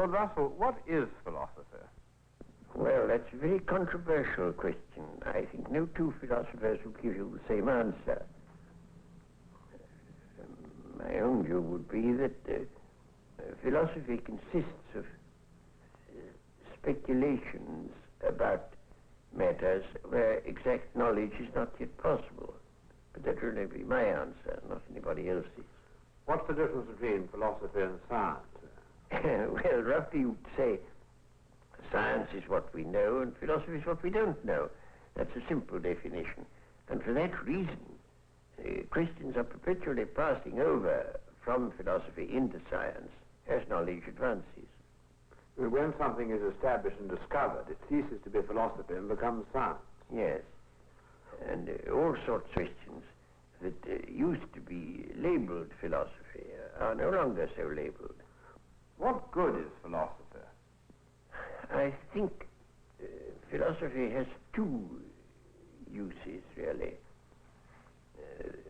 Lord Russell, what is philosophy? Well, that's a very controversial question. I think no two philosophers will give you the same answer. My own view would be that philosophy consists of speculations about matters where exact knowledge is not yet possible. But that will only be my answer, not anybody else's. What's the difference between philosophy and science? Well, roughly you'd say science is what we know and philosophy is what we don't know. That's a simple definition. And for that reason, Christians are perpetually passing over from philosophy into science as knowledge advances. When something is established and discovered, it ceases to be philosophy and becomes science. Yes. And all sorts of questions that used to be labeled philosophy are no longer so labeled. What good is philosophy? I think philosophy has two uses, really.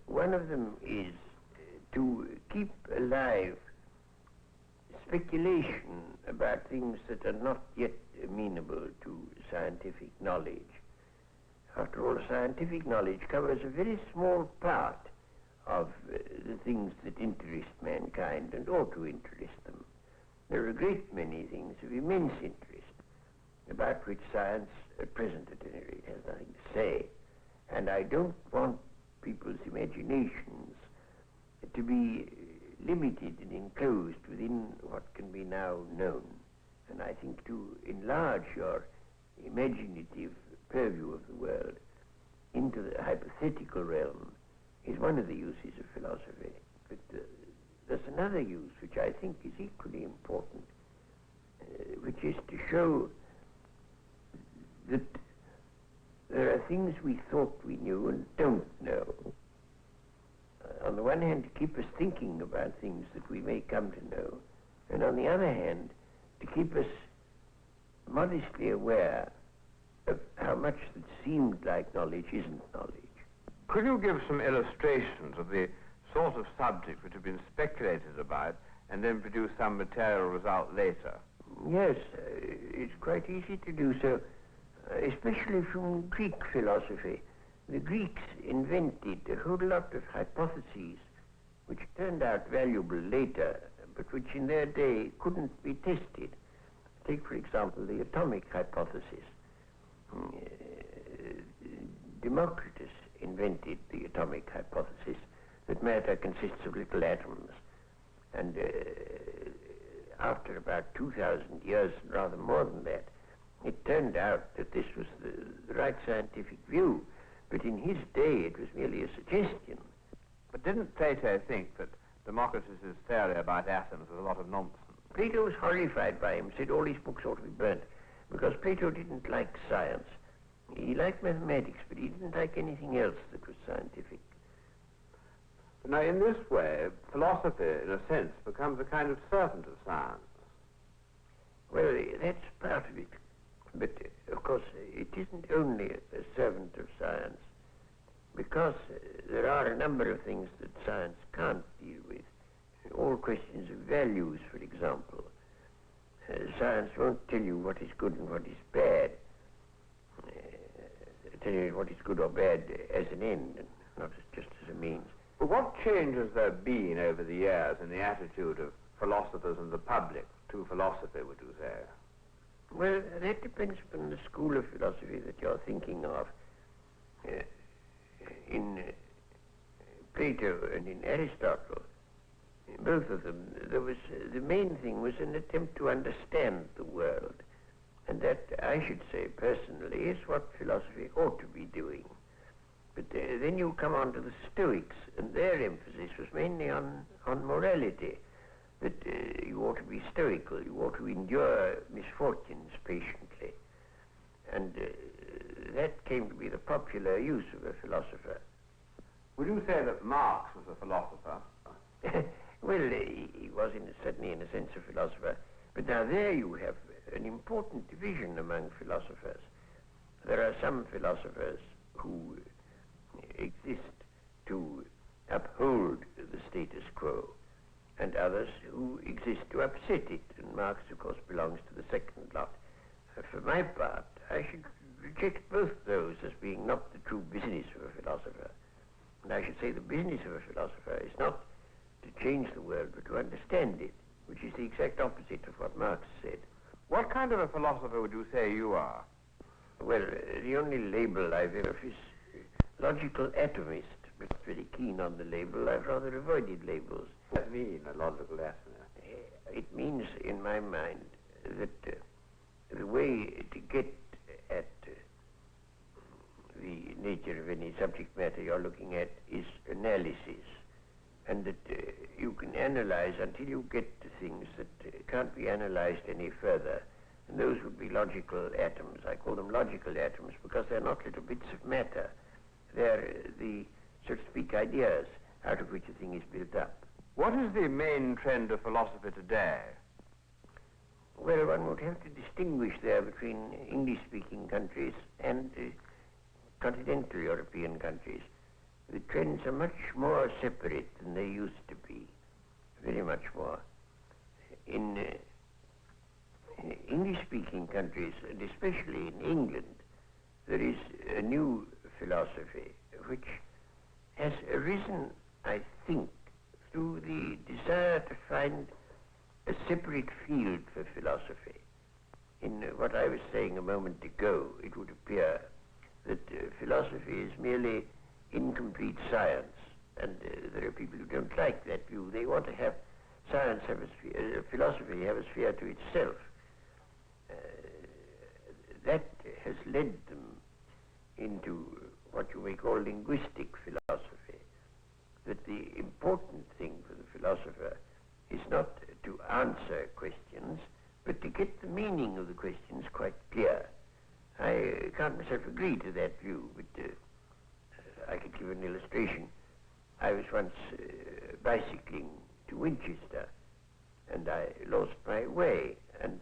One of them is to keep alive speculation about things that are not yet amenable to scientific knowledge. After all, scientific knowledge covers a very small part of the things that interest mankind and ought to interest them. There are a great many things of immense interest about which science, at present at any rate, has nothing to say. And I don't want people's imaginations to be limited and enclosed within what can be now known. And I think to enlarge your imaginative purview of the world into the hypothetical realm is one of the uses of philosophy. But there's another use which I think is equally important, which is to show that there are things we thought we knew and don't know. On the one hand, to keep us thinking about things that we may come to know, and on the other hand, to keep us modestly aware of how much that seemed like knowledge isn't knowledge. Could you give some illustrations of the sort of subjects which have been speculated about and then produce some material result later? Yes, it's quite easy to do so, especially from Greek philosophy. The Greeks invented a whole lot of hypotheses which turned out valuable later, but which in their day couldn't be tested. Take, for example, the atomic hypothesis. Democritus invented the atomic hypothesis that matter consists of little atoms. And after about 2,000 years, and rather more than that, it turned out that this was the right scientific view. But in his day, it was merely a suggestion. But didn't Plato think that Democritus's theory about atoms was a lot of nonsense? Plato was horrified by him, said all his books ought to be burnt, because Plato didn't like science. He liked mathematics, but he didn't like anything else that was scientific. Now, in this way, philosophy, in a sense, becomes a kind of servant of science. Well, that's part of it. But, of course, it isn't only a servant of science, because there are a number of things that science can't deal with. All questions of values, for example. Science won't tell you what is good and what is bad. Tell you what is good or bad as an end, and not just as a means. But what change has there been over the years in the attitude of philosophers and the public to philosophy, would you say? Well, that depends upon the school of philosophy that you're thinking of. In Plato and in Aristotle, both of them, the main thing was an attempt to understand the world. And that, I should say personally, is what philosophy ought to be doing. But then you come on to the Stoics, and their emphasis was mainly on morality. That you ought to be stoical, you ought to endure misfortunes patiently. And that came to be the popular use of a philosopher. Would you say that Marx was a philosopher? Well, he was certainly in a sense a philosopher. But now there you have an important division among philosophers. There are some philosophers who exist to uphold the status quo, and others who exist to upset it, and Marx, of course, belongs to the second lot. For my part, I should reject both those as being not the true business of a philosopher. And I should say the business of a philosopher is not to change the world, but to understand it, which is the exact opposite of what Marx said. What kind of a philosopher would you say you are? Well, the only label I've ever is logical atomist, but very keen on the label. I've rather avoided labels. What does that mean, a logical atomist? It means, in my mind, that the way to get at the nature of any subject matter you're looking at is analysis, and that you can analyze until you get to things that can't be analyzed any further. And those would be logical atoms. I call them logical atoms because they're not little bits of matter. They're the, so to speak, ideas out of which a thing is built up. What is the main trend of philosophy today? Well, one would have to distinguish there between English-speaking countries and continental European countries. The trends are much more separate than they used to be, very much more. In English-speaking countries, and especially in England, there is a new philosophy which has arisen, I think, through the desire to find a separate field for philosophy. In what I was saying a moment ago, it would appear that philosophy is merely incomplete science, and there are people who don't like that view. They want to have science have a sphere, philosophy have a sphere to itself. That has led them into what you may call linguistic philosophy, that the important thing for the philosopher is not to answer questions, but to get the meaning of the questions quite clear. I can't myself agree to that view, but I could give an illustration. I was once bicycling to Winchester, and I lost my way, and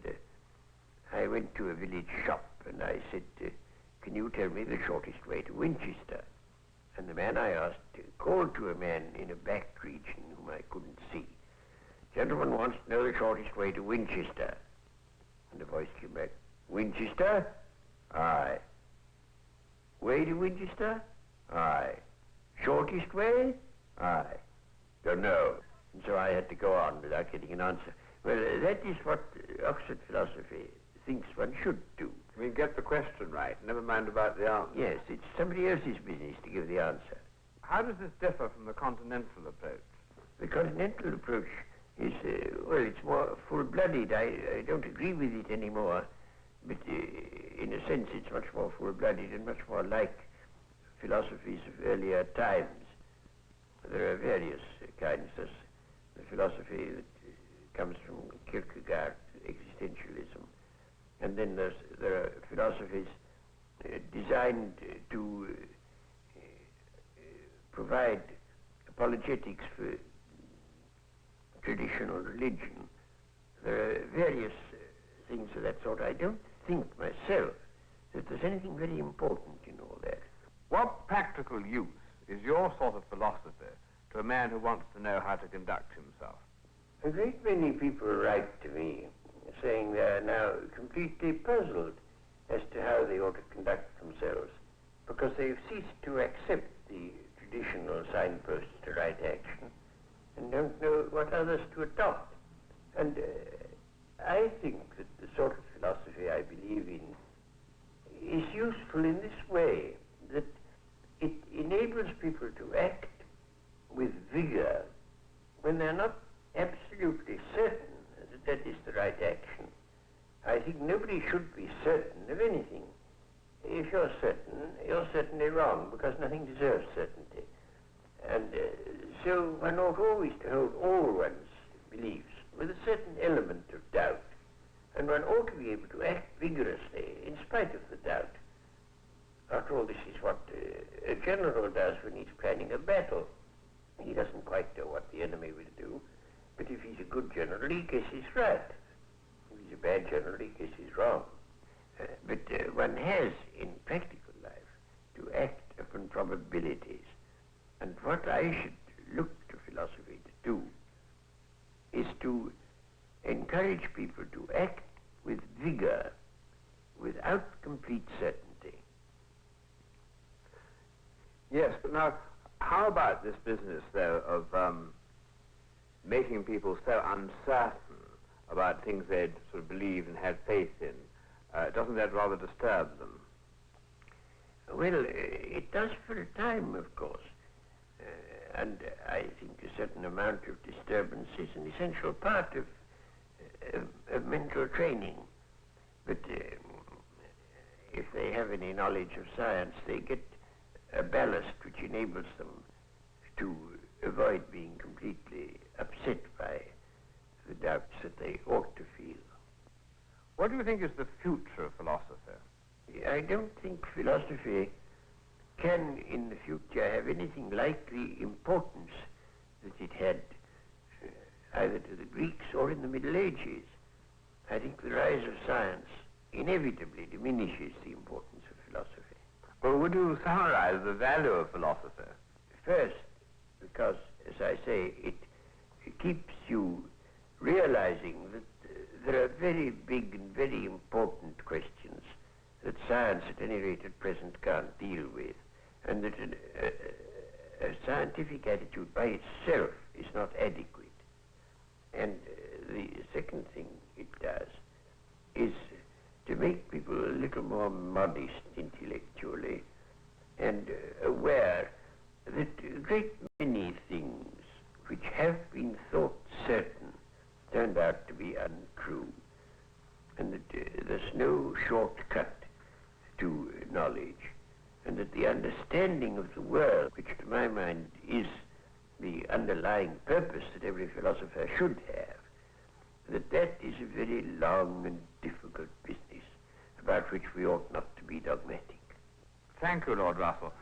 I went to a village shop, and I said, can you tell me the shortest way to Winchester? And the man I asked called to a man in a back region whom I couldn't see. Gentleman wants to know the shortest way to Winchester. And the voice came back, Winchester? Aye. Way to Winchester? Aye. Shortest way? Aye. Don't know. And so I had to go on without getting an answer. Well, that is what Oxford philosophy thinks one should do. We get the question right, never mind about the answer. Yes, it's somebody else's business to give the answer. How does this differ from the continental approach? The continental approach is, well, it's more full-blooded. I don't agree with it anymore, but in a sense it's much more full-blooded and much more like philosophies of earlier times. There are various kinds. There's the philosophy that comes from Kierkegaard, existentialism, and then there are philosophies designed to provide apologetics for traditional religion. There are various things of that sort. I don't think myself that there's anything very important in all that. What practical use is your sort of philosophy to a man who wants to know how to conduct himself? A great many people write to me saying they are now completely puzzled as to how they ought to conduct themselves because they've ceased to accept the traditional signposts to right action and don't know what others to adopt. And I think that the sort of philosophy I believe in is useful in this way, that it enables people to act with vigor when they're not absolutely certain that that is the right action. I think nobody should be certain of anything. If you're certain, you're certainly wrong, because nothing deserves certainty. And so one ought always to hold all one's beliefs with a certain element of doubt, and one ought to be able to act vigorously in spite of the doubt. After all, this is what a general does when he's planning a battle. He doesn't quite know what the enemy will do, but if he's a good general, he guesses right. If he's a bad general, he guesses wrong. But one has, in practical life, to act upon probabilities. And what I should look to philosophy to do to encourage people to act with vigor without complete certainty. Yes, but now, how about this business, though, of making people so uncertain about things they'd sort of believed and had faith in? Doesn't that rather disturb them? Well, it does for a time, of course. And I think a certain amount of disturbance is an essential part of mental training. But if they have any knowledge of science, they get a ballast which enables them to avoid being completely upset by the doubts that they ought to feel. What do you think is the future of philosophy? I don't think philosophy can in the future have anything like the importance that it had either to the Greeks or in the Middle Ages. I think the rise of science inevitably diminishes the importance of philosophy. Well, would you summarize the value of philosophy? First, because, as I say, it keeps you realizing that there are very big and very important questions that science, at any rate at present, can't deal with, and that a scientific attitude by itself is not adequate. And the second thing it does is to make people a little more modest intellectually and aware that a great many things which have been thought certain turned out to be untrue, and that there's no shortcut to knowledge, and that the understanding of the world, which to my mind is the underlying purpose that every philosopher should have, that is a very long and difficult business about which we ought not to be dogmatic. Thank you, Lord Russell.